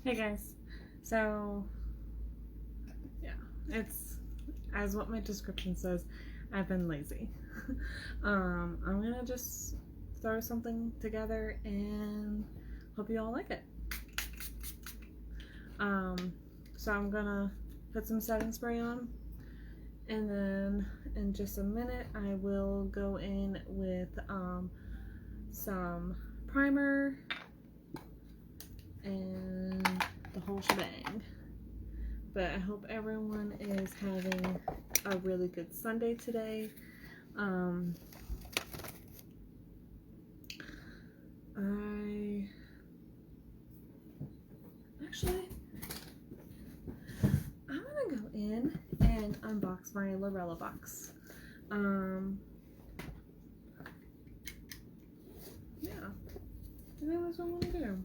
Hey guys, so yeah, it's as what my description says, I've been lazy. I'm gonna just throw something together and hope you all like it. So I'm gonna put some setting spray on, and then in just a minute I will go in with some primer and the whole shebang. But I hope everyone is having a really good Sunday today. I'm gonna go in and unbox my Lurella box. Yeah, I think that's what I'm gonna do.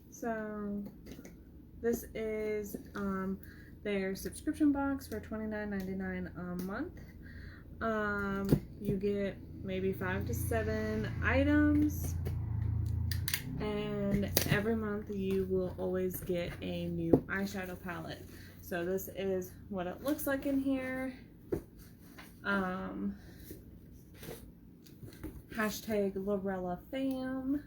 So this is their subscription box for $29.99 a month. You get maybe 5 to 7 items, and every month you will always get a new eyeshadow palette. So this is what it looks like in here. Hashtag Lurella fam.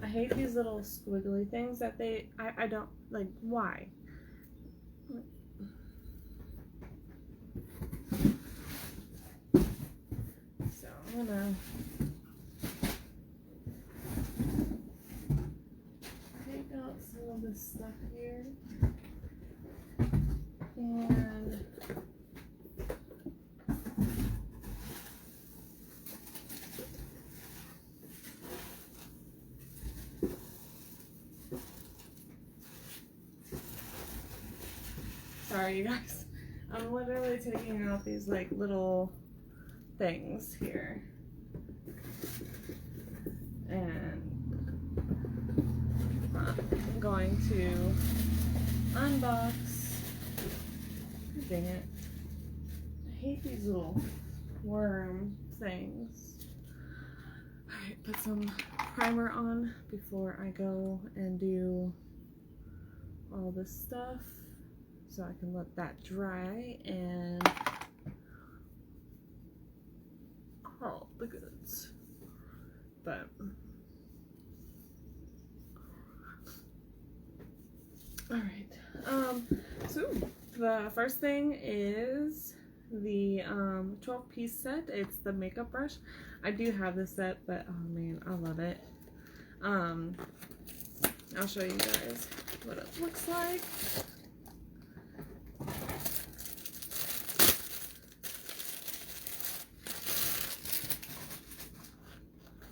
I hate these little squiggly things that I don't like. Why? So I'm gonna take out some of this stuff here, and sorry you guys, I'm literally taking out these like little things here, and I'm going to unbox. Dang it, I hate these little worm things. Alright, put some primer on before I go and do all this stuff, so I can let that dry and call the goods. But alright, so the first thing is the 12-piece set. It's the makeup brush. I do have this set, but oh man, I love it. I'll show you guys what it looks like.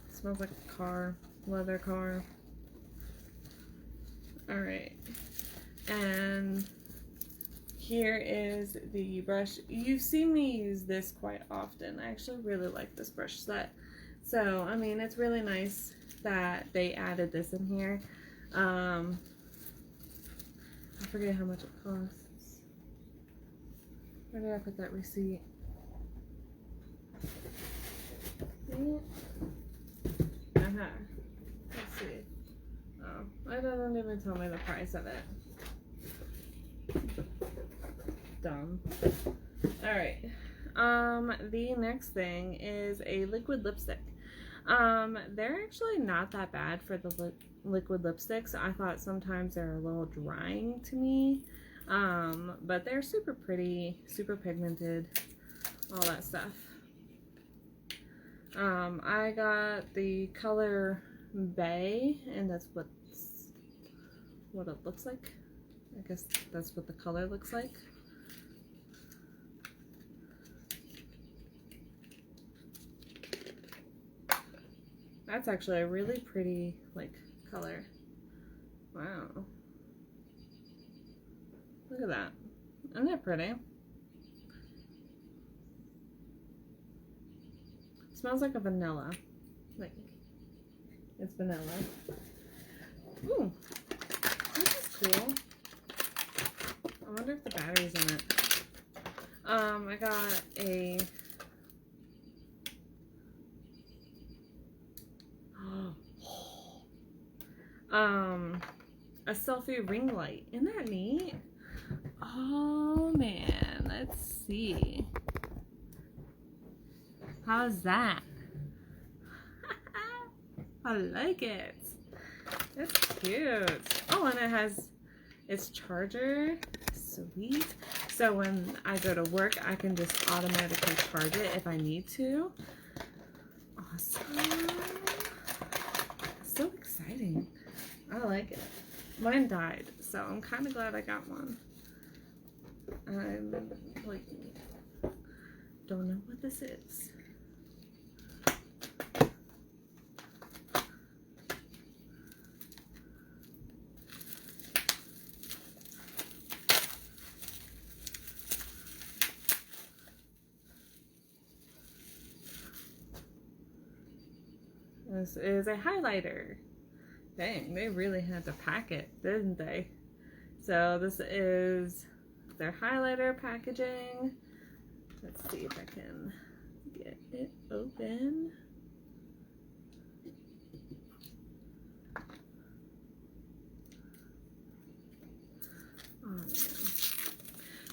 It smells like a car, leather car. Alright, and here is the brush. You've seen me use this quite often. I actually really like this brush set. So, I mean, it's really nice that they added this in here. I forget how much it costs. Where did I put that receipt? Dang it. Let's see. Oh, it doesn't even tell me the price of it. Dumb. Alright. The next thing is a liquid lipstick. They're actually not that bad for the liquid lipsticks. I thought sometimes they're a little drying to me. But they're super pretty, super pigmented, all that stuff. I got the color Bay, and that's what it looks like. I guess that's what the color looks like. That's actually a really pretty, like, color. Wow. Look at that. Isn't that pretty? It smells like a vanilla. Like, it's vanilla. Ooh. This is cool. I wonder if the battery's in it. I got a a selfie ring light. Isn't that neat? Oh man, let's see. How's that? I like it. It's cute. Oh, and it has its charger. Sweet. So when I go to work, I can just automatically charge it if I need to. Awesome. So exciting. I like it. Mine died, so I'm kind of glad I got one. I'm like, don't know what this is. This is a highlighter. Dang, they really had to pack it, didn't they? So this is their highlighter packaging. Let's see if I can get it open. Oh man.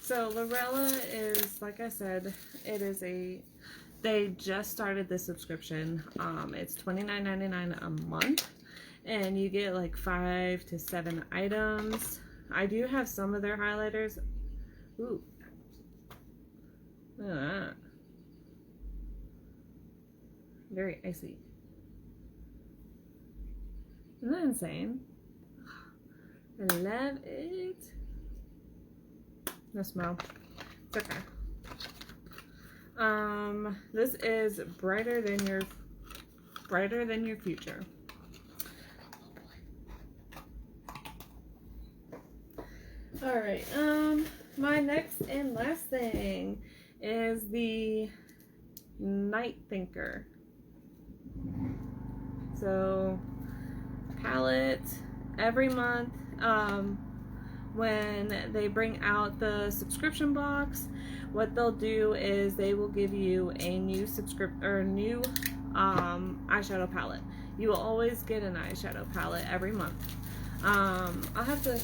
So Lurella is, like I said, it is they just started the subscription. It's $29.99 a month, and you get like 5 to 7 items. I do have some of their highlighters. Ooh, look at that. Very icy. Isn't that insane? I love it. No smell. It's okay. This is brighter than your future. All right. My next and last thing is the Night Thinker. So palette every month. When they bring out the subscription box, what they'll do is they will give you a new eyeshadow palette. You will always get an eyeshadow palette every month. I'll have to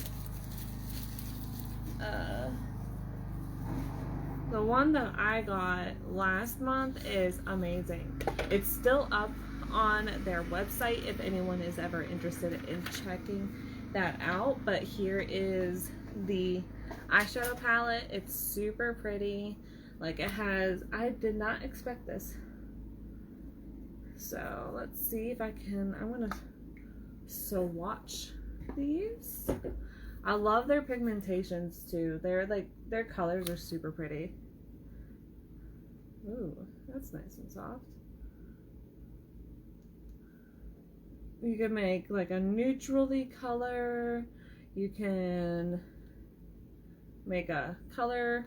the one that I got last month is amazing. It's still up on their website if anyone is ever interested in checking that out, but here is the eyeshadow palette. It's super pretty. Like, it has, I did not expect this. So let's see if I can, I'm gonna swatch these. I love their pigmentations too. They're like, their colors are super pretty. Ooh, that's nice and soft. You can make like a neutrally color. You can make a color.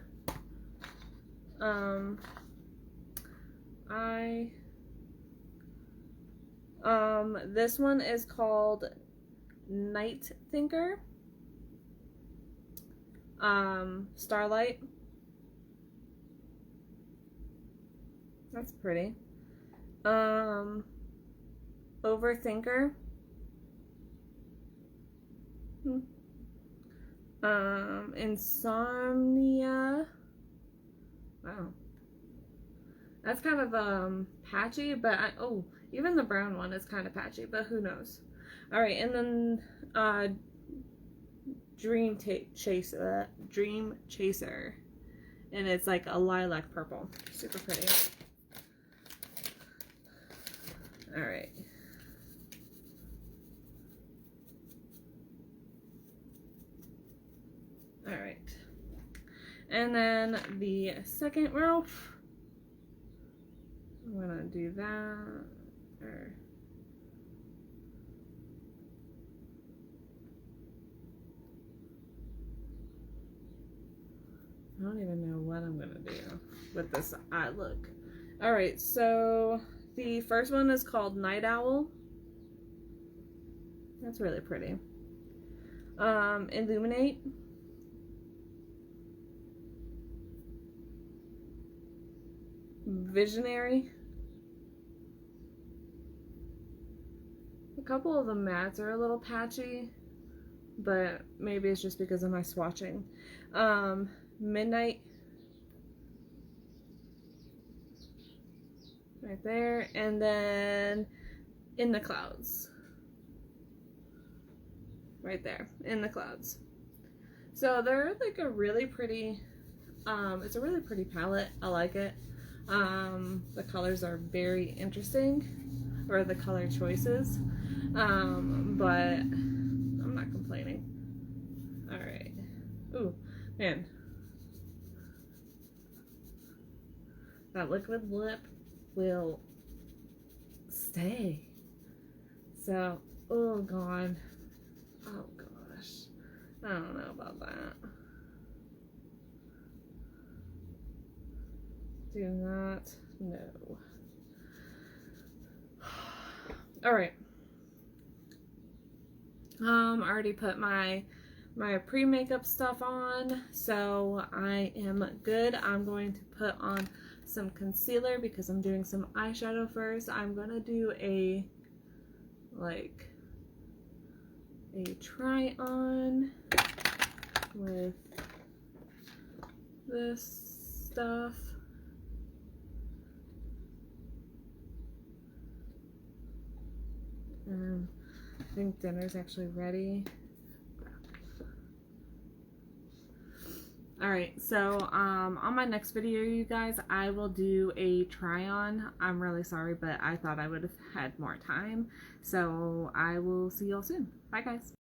This one is called Night Thinker. Starlight. That's pretty. Overthinker. Insomnia. Wow. That's kind of patchy, but even the brown one is kind of patchy, but who knows. All right, and then Dream Chaser, and it's like a lilac purple. Super pretty. All right. All right. And then the second row, I'm gonna do that. I don't even know what I'm gonna do with this eye look. All right, so the first one is called Night Owl. That's really pretty. Illuminate. Visionary. A couple of the mattes are a little patchy, but maybe it's just because of my swatching. Midnight right there, and then In the Clouds right there, In the Clouds. So they're like a really pretty, it's a really pretty palette. I like it. The colors are very interesting, or the color choices, but I'm not complaining. All right. Ooh, man, that liquid lip will stay. So, oh god, oh gosh, I don't know about that. Do not know. All right. I already put my pre-makeup stuff on, so I am good. I'm going to put on some concealer because I'm doing some eyeshadow first. I'm gonna do a try on with this stuff. I think dinner's actually ready. Alright, so on my next video, you guys, I will do a try on. I'm really sorry, but I thought I would have had more time. So I will see y'all soon. Bye, guys.